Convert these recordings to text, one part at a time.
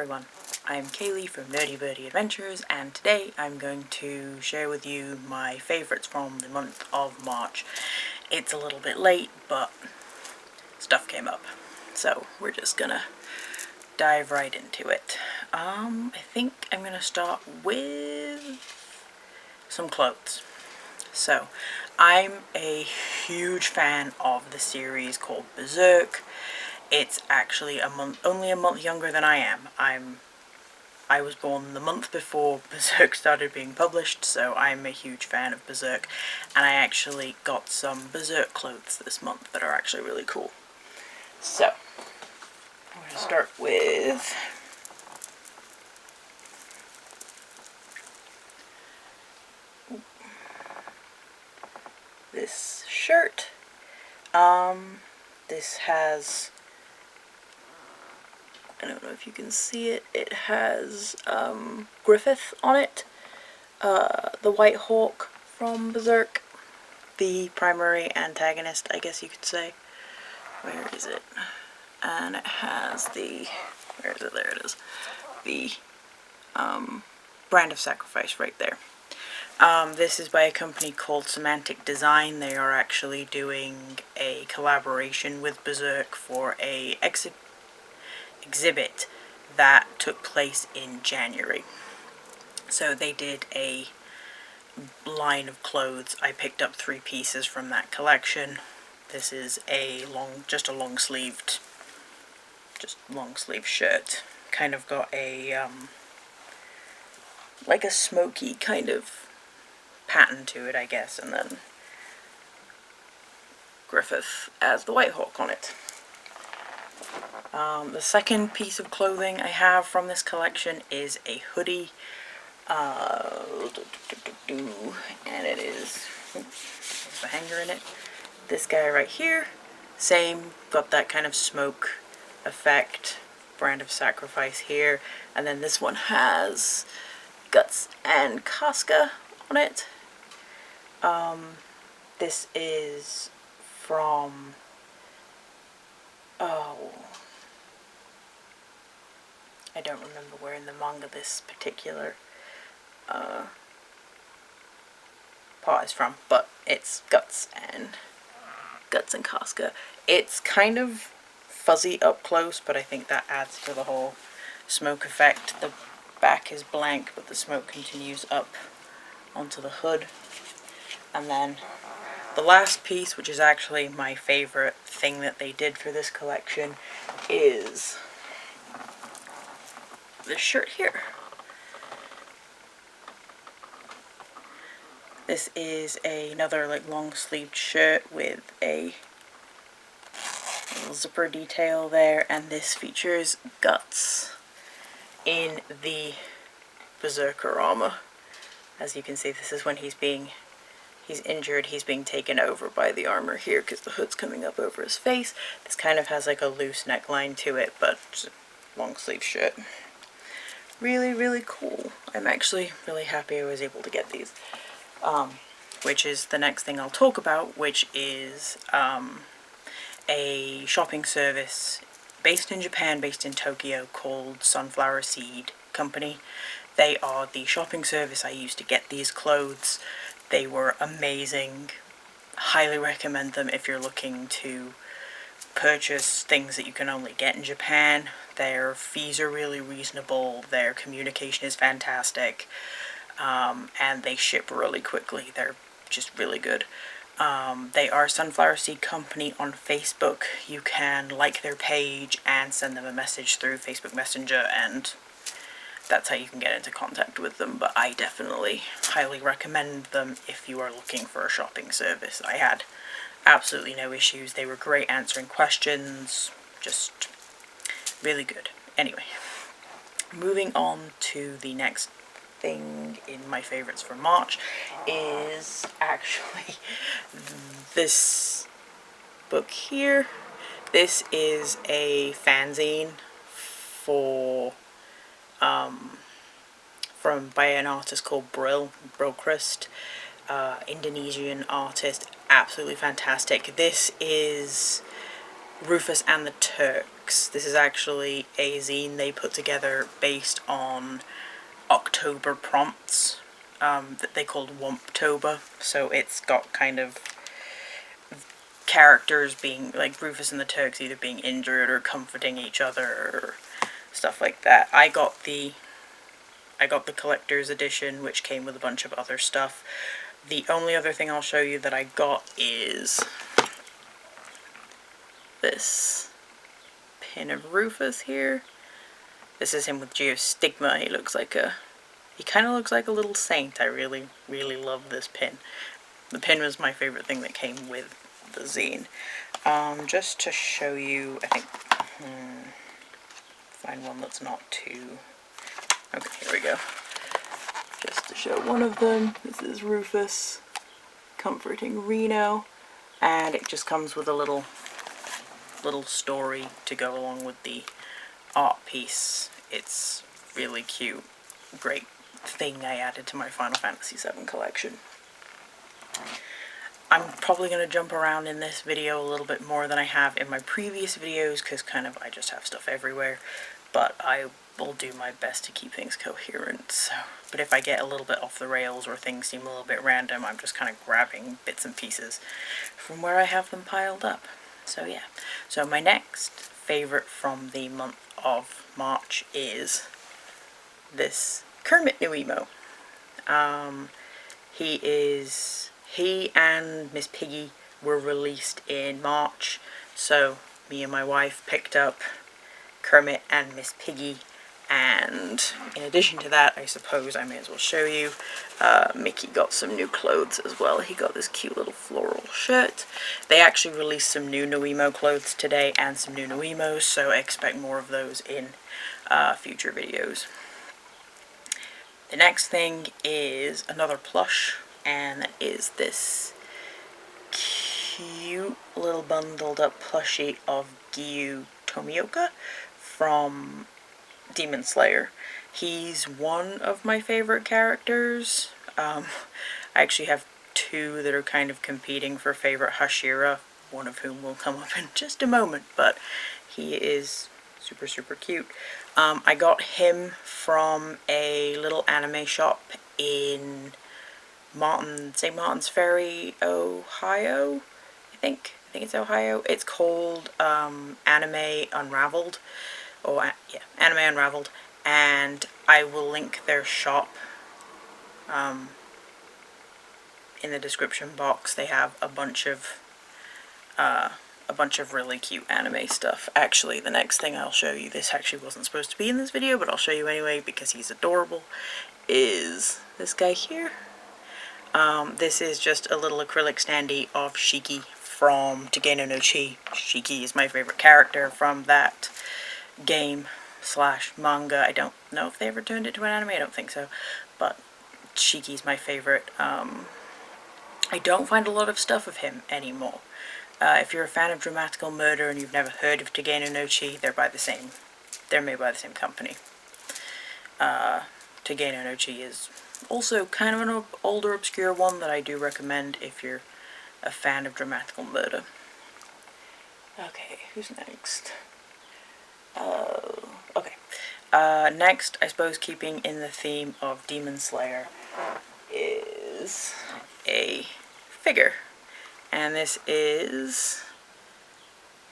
everyone, I'm Kaylee from Birdy Adventures, and today I'm going to share with you my favourites from the month of March. It's a little bit late, but stuff came up, so we're just gonna dive right into it. I think I'm gonna start with some clothes. So, I'm a huge fan of the series called Berserk. It's actually only a month younger than I am. I was born the month before Berserk started being published, so I'm a huge fan of Berserk, and I actually got some Berserk clothes this month that are actually really cool. So, I'm going to start with this shirt. This has, I don't know if you can see it, it has Griffith on it, the White Hawk from Berserk, the primary antagonist, I guess you could say. Where is it? And it has the, where is it? There it is. The brand of sacrifice right there. This is by a company called Semantic Design. They are actually doing a collaboration with Berserk for a exhibit that took place in January. So they did a line of clothes. I picked up 3 pieces from that collection. This is a long sleeved shirt. Kind of got a like a smoky kind of pattern to it, I guess, and then Griffith as the White Hawk on it. The second piece of clothing I have from this collection is a hoodie, and it is, there's a hanger in it. This guy right here, same, got that kind of smoke effect, brand of sacrifice here, and then this one has Guts and Casca on it. This is from, I don't remember where in the manga this particular part is from, but it's Guts and Casca. It's kind of fuzzy up close, but I think that adds to the whole smoke effect. The back is blank, but the smoke continues up onto the hood. And then the last piece, which is actually my favorite thing that they did for this collection, is this shirt here. This is another like long sleeved shirt with a little zipper detail there, and this features Guts in the Berserker armor. As you can see, this is when he's injured, he's being taken over by the armor here because the hood's coming up over his face. This kind of has like a loose neckline to it, but it's a long sleeve shirt. Really, really cool. I'm actually really happy I was able to get these. Which is the next thing I'll talk about, which is a shopping service based in Japan, based in Tokyo, called Sunflower Seed Company. They are the shopping service I used to get these clothes. They were amazing. Highly recommend them if you're looking to purchase things that you can only get in Japan. Their fees are really reasonable, their communication is fantastic, and they ship really quickly. They're just really good. They are Sunflower Seed Company on Facebook. You can like their page and send them a message through Facebook Messenger, and that's how you can get into contact with them, but I definitely highly recommend them if you are looking for a shopping service. I had absolutely no issues. They were great answering questions, just really good. Anyway, moving on to the next thing in my favorites for March is actually this book here. This is a fanzine for by an artist called Brilchrist, Indonesian artist, absolutely fantastic. This is Rufus and the Turks. This is actually a zine they put together based on October prompts that they called Womptober. So it's got kind of characters being, like Rufus and the Turks either being injured or comforting each other or stuff like that. I got the collector's edition, which came with a bunch of other stuff. The only other thing I'll show you that I got is this pin of Rufus here. This is him with Geostigma. He kind of looks like a little saint. I really, really love this pin. The pin was my favorite thing that came with the zine. Just to show you, I think, find one that's not too, okay, here we go. Just to show one of them, this is Rufus comforting Reno, and it just comes with a little story to go along with the art piece. It's really cute. Great thing I added to my Final Fantasy VII collection. I'm probably going to jump around in this video a little bit more than I have in my previous videos because I just have stuff everywhere, but I will do my best to keep things coherent. So, but if I get a little bit off the rails or things seem a little bit random, I'm just kind of grabbing bits and pieces from where I have them piled up. So yeah, so my next favorite from the month of March is this Kermit Nuemo. He and Miss Piggy were released in March, so me and my wife picked up Kermit and Miss Piggy, and in addition to that, I suppose I may as well show you, Mickey got some new clothes as well. He got this cute little floral shirt. They actually released some new Nuemo clothes today and some new Nuemos, so expect more of those in future videos. The next thing is another plush, and that is this cute little bundled up plushie of Gyu Tomioka from Demon Slayer. He's one of my favorite characters. I actually have two that are kind of competing for favorite Hashira, one of whom will come up in just a moment, but he is super, super cute. I got him from a little anime shop in St. Martin's Ferry, Ohio, I think it's Ohio. It's called Anime Unraveled, or yeah, Anime Unraveled, and I will link their shop in the description box. They have a bunch of really cute anime stuff. Actually, the next thing I'll show you, this actually wasn't supposed to be in this video, but I'll show you anyway because he's adorable, is this guy here. This is just a little acrylic standee of Shiki from Tegeno no Chi. Shiki is my favorite character from that game / manga. I don't know if they ever turned it to an anime, I don't think so, but Shiki's my favorite. I don't find a lot of stuff of him anymore. If you're a fan of Dramatical Murder and you've never heard of Tegeno no Chi, they're made by the same company. Tegeno no Chi is also kind of an older, obscure one that I do recommend if you're a fan of Dramatical Murder. Okay, who's next? Okay. Next, I suppose keeping in the theme of Demon Slayer, is a figure. And this is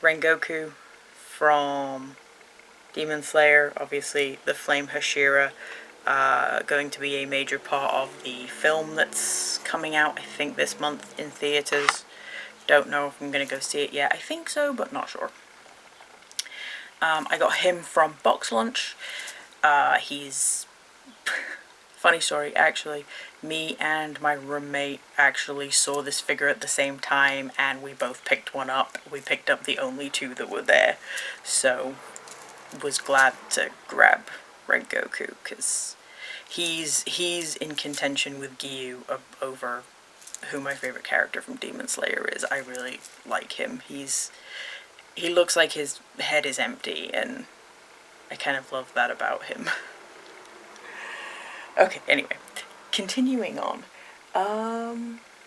Rengoku from Demon Slayer, obviously the Flame Hashira, going to be a major part of the film that's coming out, I think, this month in theaters. Don't know if I'm going to go see it yet. I think so, but not sure. I got him from Box Lunch. He's... Funny story, actually. Me and my roommate actually saw this figure at the same time, and we both picked one up. We picked up the only two that were there, so was glad to grab Rengoku, because he's in contention with Gyu over who my favorite character from Demon Slayer is. I really like him. He looks like his head is empty, and I kind of love that about him. Okay, anyway, continuing on.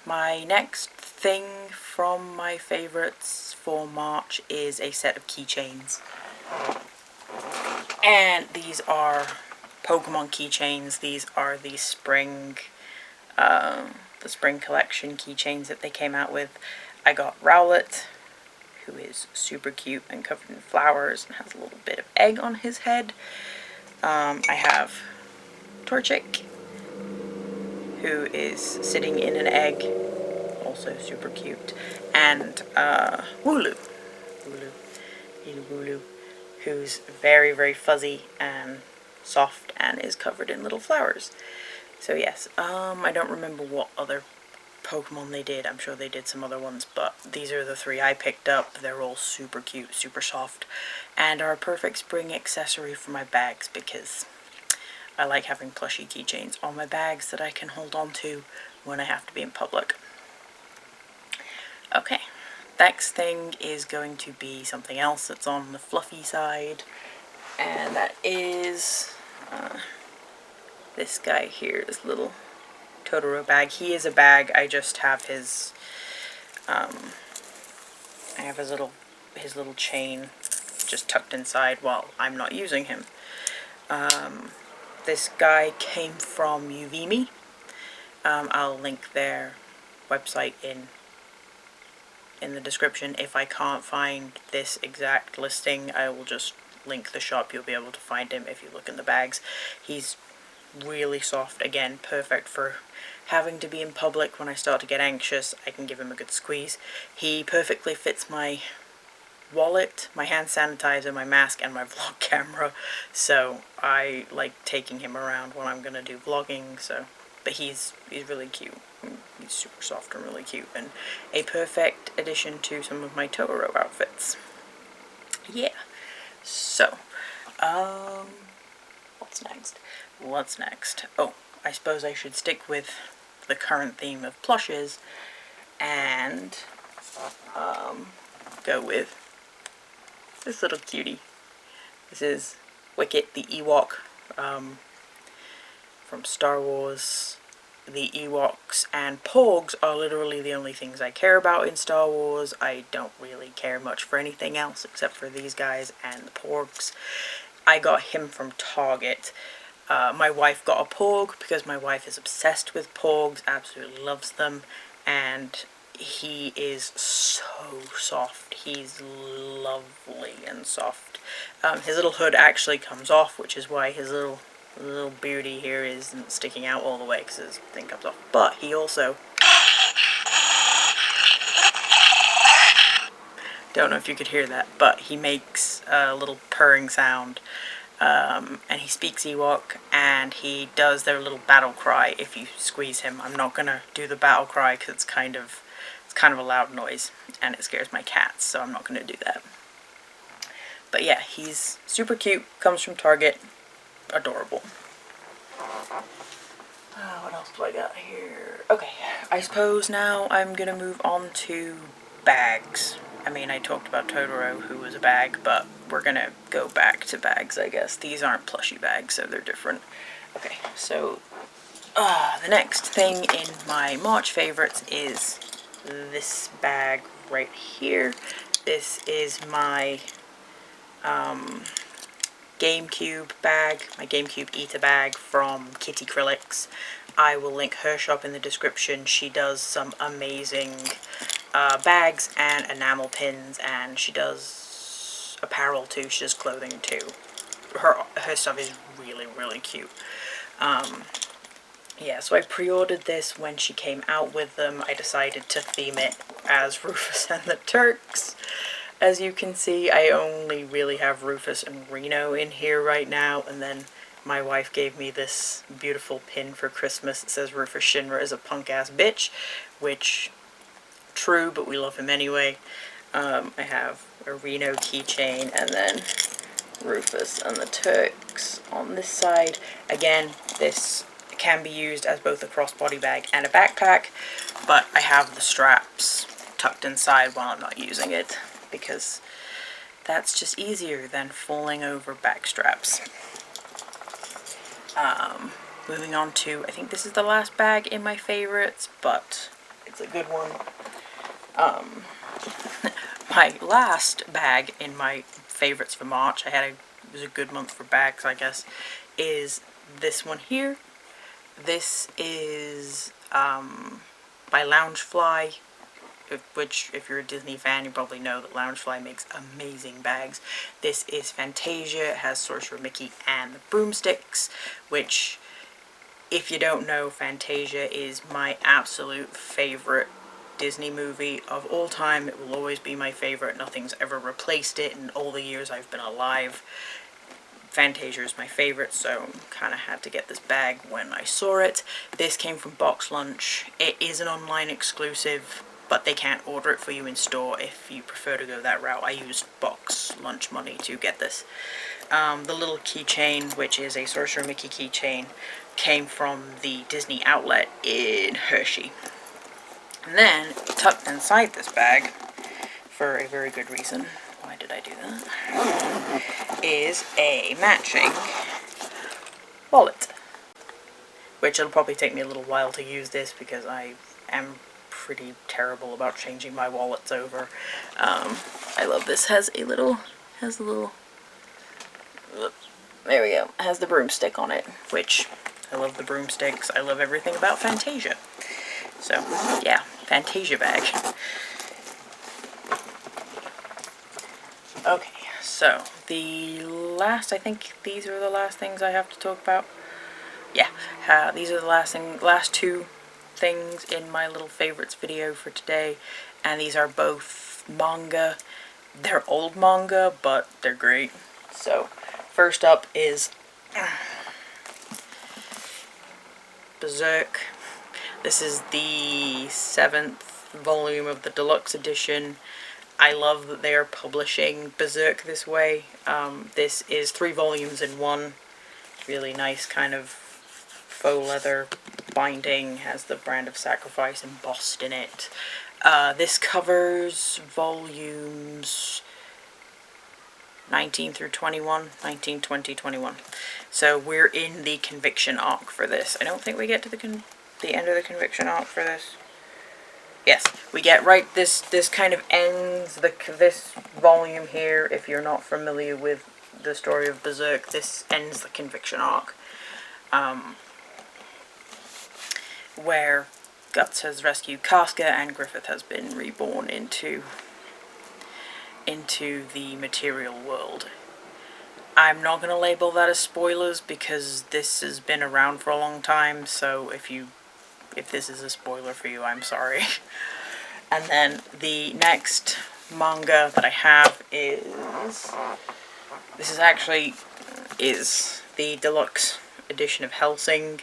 My next thing from my favorites for March is a set of keychains. And these are Pokemon keychains. These are the spring collection keychains that they came out with. I got Rowlet, who is super cute and covered in flowers and has a little bit of egg on his head. I have Torchic, who is sitting in an egg, also super cute, and Wooloo, little Wooloo, who's very, very fuzzy and soft and is covered in little flowers. So yes, I don't remember what other Pokemon they did. I'm sure they did some other ones, but these are the three I picked up. They're all super cute, super soft, and are a perfect spring accessory for my bags because I like having plushie keychains on my bags that I can hold on to when I have to be in public. Okay, next thing is going to be something else that's on the fluffy side, and that is this guy here, this little Totoro bag. He is a bag. I just have his his little chain just tucked inside while I'm not using him. This guy came from Youvimi. I'll link their website in the description. If I can't find this exact listing, I will just link the shop. You'll be able to find him if you look in the bags. He's really soft, again, perfect for having to be in public. When I start to get anxious, I can give him a good squeeze. He perfectly fits my wallet, my hand sanitizer, my mask, and my vlog camera, so I like taking him around when I'm gonna do vlogging. But he's really cute. He's super soft and really cute, and a perfect addition to some of my Totoro outfits. Yeah. So, what's next? Oh, I suppose I should stick with the current theme of plushes and go with this little cutie. This is Wicket, the Ewok from Star Wars. The Ewoks and Porgs are literally the only things I care about in Star Wars. I don't really care much for anything else except for these guys and the Porgs. I got him from Target. My wife got a Porg because my wife is obsessed with Porgs, absolutely loves them, and he is so soft. He's lovely and soft. His little hood actually comes off, which is why his little Birdy here isn't sticking out all the way because his thing comes off. But he also, don't know if you could hear that, but he makes a little purring sound. And he speaks Ewok, and he does their little battle cry if you squeeze him. I'm not gonna do the battle cry because it's kind of a loud noise and it scares my cats, so I'm not gonna do that. But yeah, he's super cute, comes from Target, adorable. What else do I got here? Okay, I suppose now I'm gonna move on to bags. I mean, I talked about Totoro, who was a bag, but we're gonna go back to bags, I guess. These aren't plushie bags, so they're different. Okay, so the next thing in my March favorites is this bag right here. This is my GameCube bag, my GameCube Eater bag from KityCrylics. I will link her shop in the description. She does some amazing bags and enamel pins, and she does apparel too. She does clothing too. Her stuff is really, really cute. Yeah, so I pre-ordered this when she came out with them. I decided to theme it as Rufus and the Turks. As you can see, I only really have Rufus and Reno in here right now, and then my wife gave me this beautiful pin for Christmas. It says Rufus Shinra is a punk-ass bitch, which, true, but we love him anyway. I have a Reno keychain, and then Rufus and the Turks on this side. Again, this can be used as both a crossbody bag and a backpack, but I have the straps tucked inside while I'm not using it, because that's just easier than falling over back straps. Moving on to, I think this is the last bag in my favorites, but It's a good one. My last bag in my favorites for March, it was a good month for bags, I guess, is this one here. This is by Loungefly, which, if you're a Disney fan, you probably know that Loungefly makes amazing bags. This is Fantasia. It has Sorcerer Mickey and the broomsticks, which, if you don't know, Fantasia is my absolute favorite Disney movie of all time. It will always be my favorite. Nothing's ever replaced it in all the years I've been alive. Fantasia is my favorite, so kind of had to get this bag when I saw it. This came from Box Lunch. It is an online exclusive, but they can't order it for you in store if you prefer to go that route. I used Box Lunch money to get this. The little keychain, which is a Sorcerer Mickey keychain, came from the Disney outlet in Hershey. And then, tucked inside this bag, for a very good reason, why did I do that, is a matching wallet. Which it'll probably take me a little while to use this because I am pretty terrible about changing my wallets over. I love this. Has a little, there we go, has the broomstick on it, which I love the broomsticks. I love everything about Fantasia. So, yeah, Fantasia bag. Okay, so the last, I think these are the last things I have to talk about. Yeah, these are the last two things in my little favorites video for today, and these are both manga. They're old manga, but they're great. So, first up is Berserk. This is the 7th volume of the deluxe edition. I love that they are publishing Berserk this way. This is 3 volumes in one. Really nice kind of faux leather binding. Has the brand of sacrifice embossed in it. This covers volumes 19 through 21, 19, 20, 21. So we're in the conviction arc for this. I don't think we get to the end of the conviction arc for this. Yes, we get right. This kind of ends this volume here. If you're not familiar with the story of Berserk, this ends the conviction arc, where Guts has rescued Casca and Griffith has been reborn into the material world. I'm not going to label that as spoilers because this has been around for a long time, so if this is a spoiler for you, I'm sorry. And then the next manga that I have is the deluxe edition of Hellsing.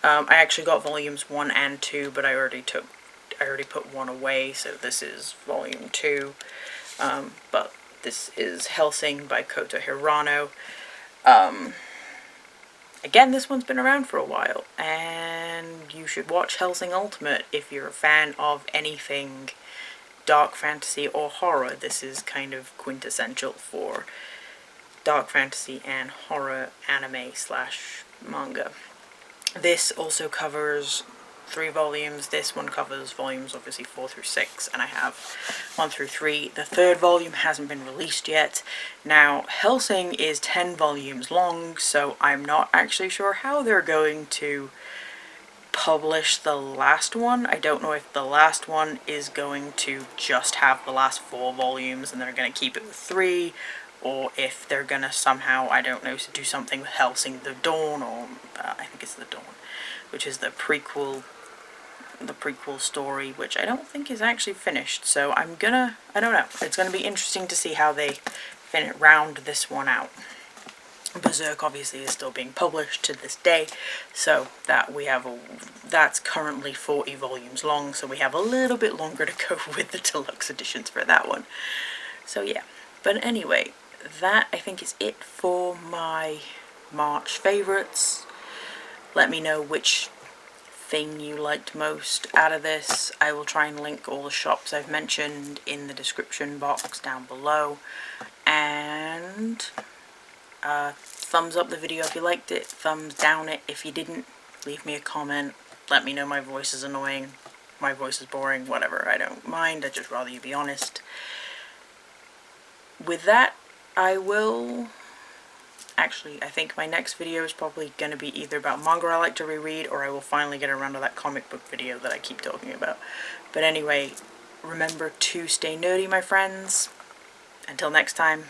I actually got volumes 1 and 2, but I already put 1 away, so this is volume 2. But this is Hellsing by Kota Hirano. Again, this one's been around for a while, and you should watch Hellsing Ultimate if you're a fan of anything dark fantasy or horror. This is kind of quintessential for dark fantasy and horror anime / manga. This also covers 3 volumes. This one covers volumes obviously 4 through 6, and I have 1 through 3. The 3rd volume hasn't been released yet. Now, Hellsing is 10 volumes long, so I'm not actually sure how they're going to publish the last one. I don't know if the last one is going to just have the last 4 volumes and they're going to keep it with 3, or if they're going to somehow, I don't know, do something with Hellsing the Dawn, or I think it's the Dawn, which is the prequel story, which I don't think is actually finished. So I don't know. It's gonna be interesting to see how they round this one out. Berserk obviously is still being published to this day, so that's currently 40 volumes long, so we have a little bit longer to go with the deluxe editions for that one. So yeah, but anyway, that I think is it for my March favorites. Let me know which thing you liked most out of this. I will try and link all the shops I've mentioned in the description box down below, and thumbs up the video if you liked it, thumbs down it if you didn't. Leave me a comment, let me know my voice is annoying, my voice is boring, whatever, I don't mind, I'd just rather you be honest. With that, I will... Actually, I think my next video is probably going to be either about manga I like to reread, or I will finally get around to that comic book video that I keep talking about. But anyway, remember to stay nerdy, my friends. Until next time.